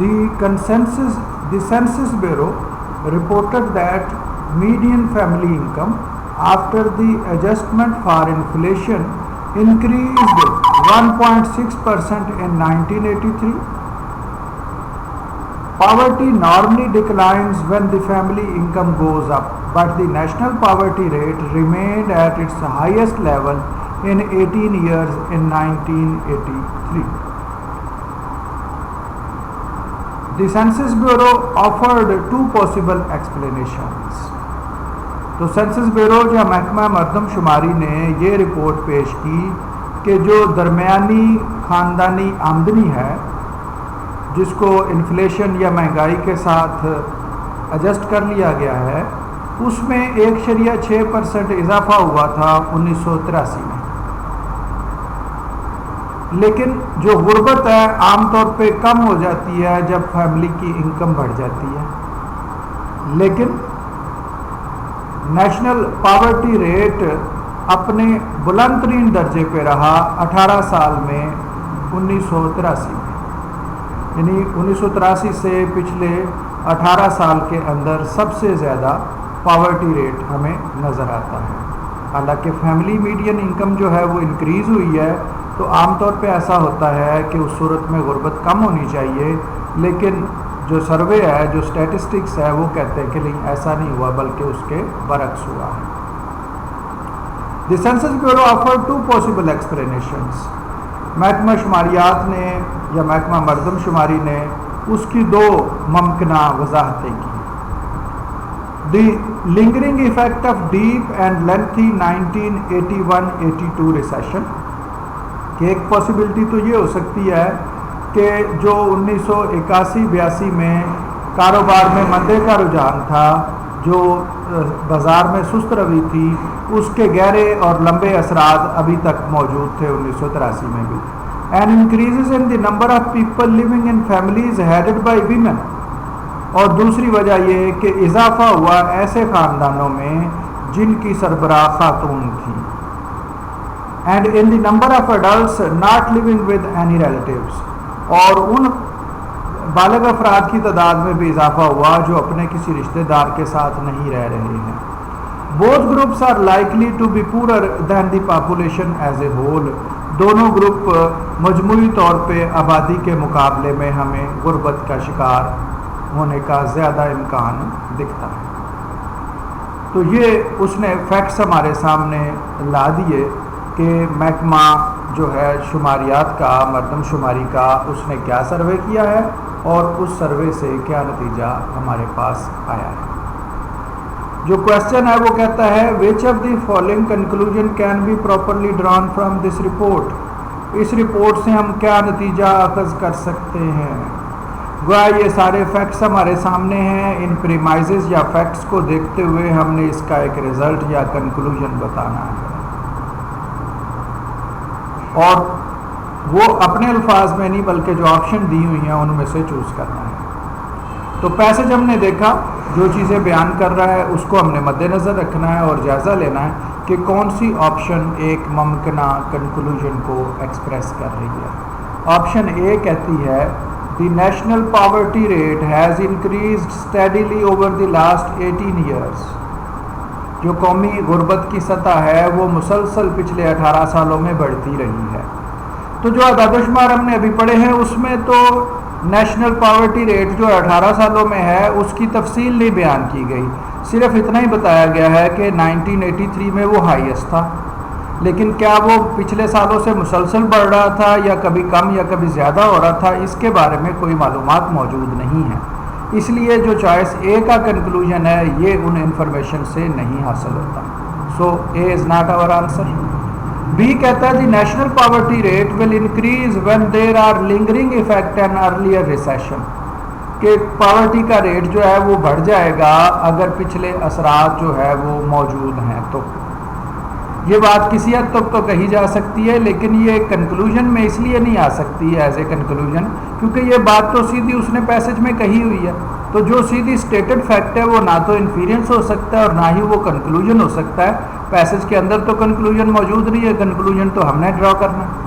the census bureau reported that median family income after the adjustment for inflation increased 1.6% in 1983. Poverty normally declines when the family income goes up, but the national poverty rate remained at its highest level in 18 years in 1983. The Census Bureau offered two possible explanations. تو census bureau یا محکمہ مردم شماری نے یہ report پیش کی کہ جو درمیانی خاندانی آمدنی ہے جس کو انفلیشن یا مہنگائی کے ساتھ ایڈجسٹ کر لیا گیا ہے، اس میں 1.6% اضافہ ہوا تھا 1983 میں، لیکن جو غربت ہے عام طور پہ کم ہو جاتی ہے جب فیملی کی انکم بڑھ جاتی ہے، لیکن نیشنل پاورٹی ریٹ اپنے بلند ترین درجے پہ رہا 18 سال میں 1983 میں، یعنی 1983 سے پچھلے 18 سال کے اندر سب سے زیادہ پاورٹی ریٹ ہمیں نظر آتا ہے۔ حالانکہ فیملی میڈین انکم جو ہے وہ انکریز ہوئی ہے، تو عام طور پہ ایسا ہوتا ہے کہ اس صورت میں غربت کم ہونی چاہیے، لیکن جو سروے ہے، جو اسٹیٹسٹکس ہے، وہ کہتے ہیں کہ نہیں، ایسا نہیں ہوا بلکہ اس کے برعکس ہوا ہے۔ The census bureau offer two possible explanations, محکمہ شماریات نے یا محکمہ مردم شماری نے اس کی دو ممکنہ وضاحتیں کی۔ The lingering effect of deep and lengthy 1981-82 recession, کہ ایک پاسبلٹی تو یہ ہو سکتی ہے کہ جو 1981-82 میں کاروبار میں مندے کا رجحان تھا، جو بازار میں سست روی تھی، اس کے گہرے اور لمبے اثرات ابھی تک موجود تھے 1983 میں بھی۔ And increases in the number of people living in families headed by women, اور دوسری وجہ یہ کہ اضافہ ہوا ایسے خاندانوں میں جن کی سربراہ خاتون تھیں۔ And in the number of adults not living with any relatives, اور ان بالغ افراد کی تعداد میں بھی اضافہ ہوا جو اپنے کسی رشتہ دار کے ساتھ نہیں رہ رہے ہیں۔ Both groups are likely to be poorer than the population as a whole, دونوں گروپ مجموعی طور پہ آبادی کے مقابلے میں ہمیں غربت کا شکار ہونے کا زیادہ امکان دکھتا ہے۔ تو یہ اس نے فیکٹس ہمارے سامنے لا دیے کہ محکمہ جو ہے شماریات کا، مردم شماری کا، اس نے کیا سروے کیا ہے اور اس سروے سے کیا نتیجہ ہمارے پاس آیا ہے۔ جو کویشچن ہے وہ کہتا ہے which of the following conclusion can be properly drawn from this report، اس رپورٹ سے ہم کیا نتیجہ اخذ کر سکتے ہیں۔ گویا یہ سارے فیکٹس ہمارے سامنے ہیں، ان پریمائزز یا فیکٹس کو دیکھتے ہوئے ہم نے اس کا ایک رزلٹ یا کنکلوژن بتانا ہے، اور وہ اپنے الفاظ میں نہیں بلکہ جو آپشن دی ہوئی ہیں ان میں سے چوز کرنا ہے۔ تو پیسج ہم نے دیکھا، جو چیزیں بیان کر رہا ہے اس کو ہم نے مد نظر رکھنا ہے اور جائزہ لینا ہے کہ کون سی آپشن ایک ممکنہ کنکلوژن کو ایکسپریس کر رہی ہے۔ آپشن اے کہتی ہے the national poverty rate has increased steadily over the last 18 years, جو قومی غربت کی سطح ہے وہ مسلسل پچھلے 18 سالوں میں بڑھتی رہی ہے۔ تو جو اعداد و شمار ہم نے ابھی پڑھے ہیں اس میں تو نیشنل پاورٹی ریٹ جو 18 سالوں میں ہے اس کی تفصیل نہیں بیان کی گئی، صرف اتنا ہی بتایا گیا ہے کہ 1983 میں وہ ہائیسٹ تھا، لیکن کیا وہ پچھلے سالوں سے مسلسل بڑھ رہا تھا یا کبھی کم یا کبھی زیادہ ہو رہا تھا، اس کے بارے میں کوئی معلومات موجود نہیں ہے۔ اس لیے جو چوائس اے کا کنکلوژن ہے یہ ان انفارمیشن سے نہیں حاصل ہوتا۔ So A is not our answer. B کہتا ہے the national poverty rate will increase when there are lingering effect and earlier recession, کہ پاورٹی کا ریٹ جو ہے وہ بڑھ جائے گا اگر پچھلے اثرات جو ہے وہ موجود ہیں۔ تو یہ بات کسی حد تک تو کہی جا سکتی ہے، لیکن یہ کنکلوژن میں اس لیے نہیں آ سکتی ایز اے کنکلوژن کیونکہ یہ بات تو سیدھی اس نے پیسج میں کہی ہوئی ہے۔ تو جو سیدھی اسٹیٹڈ فیکٹ ہے وہ نہ تو انفیرینس ہو سکتا ہے اور نہ ہی وہ کنکلوژن ہو سکتا ہے۔ پیسج کے اندر تو کنکلوژن موجود نہیں ہے، کنکلوژن تو ہم نے ڈرا کرنا ہے۔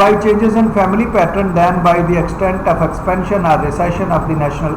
by changes in family pattern than by the extent of expansion or recession of the national